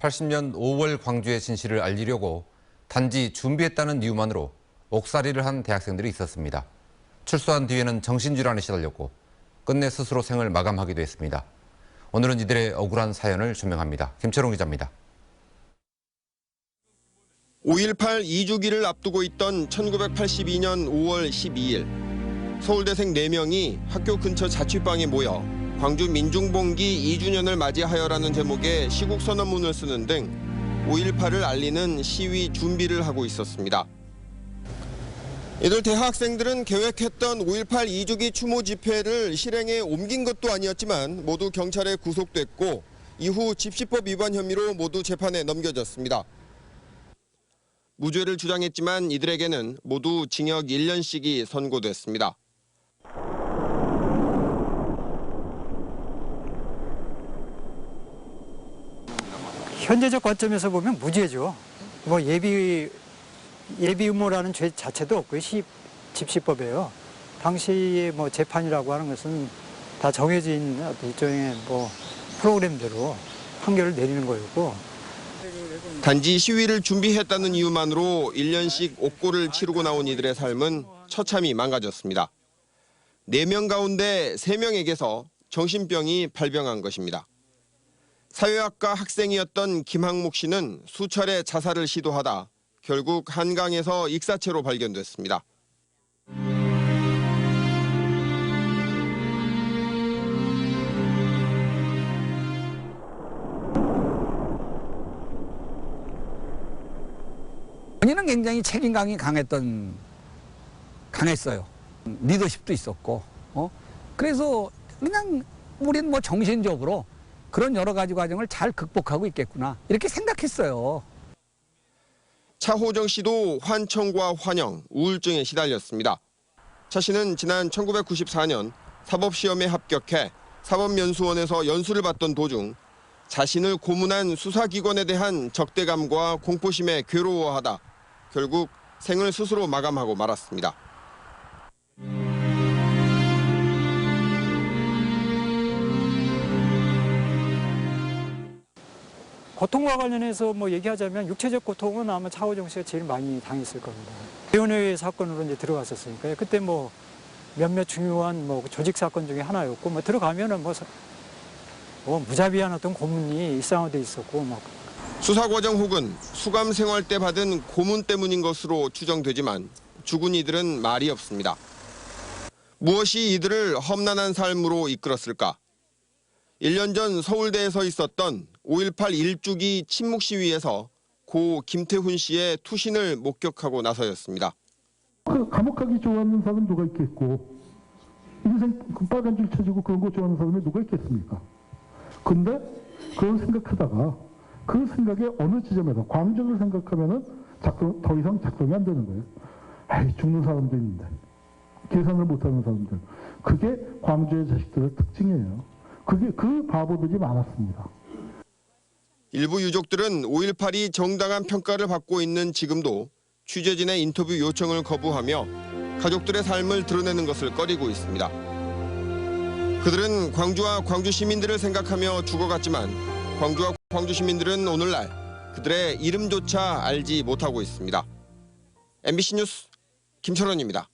1980년 5월 광주의 진실을 알리려고 단지 준비했다는 이유만으로 옥살이를 한 대학생들이 있었습니다. 출소한 뒤에는 정신질환에 시달렸고 끝내 스스로 생을 마감하기도 했습니다. 오늘은 이들의 억울한 사연을 조명합니다. 김철웅 기자입니다. 5.18 2주기를 앞두고 있던 1982년 5월 12일 서울대생 4명이 학교 근처 자취방에 모여 광주 민중봉기 2주년을 맞이하여라는 제목의 시국선언문을 쓰는 등 5.18을 알리는 시위 준비를 하고 있었습니다. 이들 대학생들은 계획했던 5.18 2주기 추모 집회를 실행에 옮긴 것도 아니었지만 모두 경찰에 구속됐고 이후 집시법 위반 혐의로 모두 재판에 넘겨졌습니다. 무죄를 주장했지만 이들에게는 모두 징역 1년씩이 선고됐습니다. 현재적 관점에서 보면 무죄죠. 뭐 예비 음모라는 죄 자체도 없고요. 집시법이에요. 당시에 뭐 재판이라고 하는 것은 다 정해진 일종의 뭐 프로그램대로 판결을 내리는 거였고. 단지 시위를 준비했다는 이유만으로 1년씩 옥고를 치르고 나온 이들의 삶은 처참히 망가졌습니다. 4명 가운데 3명에게서 정신병이 발병한 것입니다. 사회학과 학생이었던 김학목 씨는 수차례 자살을 시도하다 결국 한강에서 익사체로 발견됐습니다. 본인은 굉장히 책임감이 강했어요. 리더십도 있었고, 그래서 그냥 우리는 뭐 정신적으로 그런 여러 가지 과정을 잘 극복하고 있겠구나 이렇게 생각했어요. 차호정 씨도 환청과 환영, 우울증에 시달렸습니다. 차 씨는 지난 1994년 사법시험에 합격해 사법연수원에서 연수를 받던 도중 자신을 고문한 수사기관에 대한 적대감과 공포심에 괴로워하다 결국 생을 스스로 마감하고 말았습니다. 고통과 관련해서 뭐 얘기하자면 육체적 고통은 아마 차호정 씨가 제일 많이 당했을 겁니다. 대원회 사건으로 이제 들어갔었으니까요. 그때 뭐 몇몇 중요한 뭐 조직 사건 중에 하나였고 뭐 들어가면은 뭐 무자비한 어떤 고문이 일상화돼 있었고 뭐. 수사 과정 혹은 수감 생활 때 받은 고문 때문인 것으로 추정되지만 죽은 이들은 말이 없습니다. 무엇이 이들을 험난한 삶으로 이끌었을까? 1년 전 서울대에서 있었던 5.18 1주기 침묵 시위에서 고 김태훈 씨의 투신을 목격하고 나서였습니다. 감옥 가기 좋아하는 사람은 누가 있겠고 인생 빨간 줄 쳐지고 그런 거 좋아하는 사람이 누가 있겠습니까? 근데 그런 생각하다가 그 생각에 어느 지점에서 광주를 생각하면은 더 이상 작동이 안 되는 거예요. 에이, 죽는 사람도 있는데 계산을 못하는 사람들. 그게 광주의 자식들의 특징이에요. 그 바보들이 많았습니다. 일부 유족들은 5.18이 정당한 평가를 받고 있는 지금도 취재진의 인터뷰 요청을 거부하며 가족들의 삶을 드러내는 것을 꺼리고 있습니다. 그들은 광주와 광주 시민들을 생각하며 죽어갔지만 광주와 광주 시민들은 오늘날 그들의 이름조차 알지 못하고 있습니다. MBC 뉴스 김철원입니다.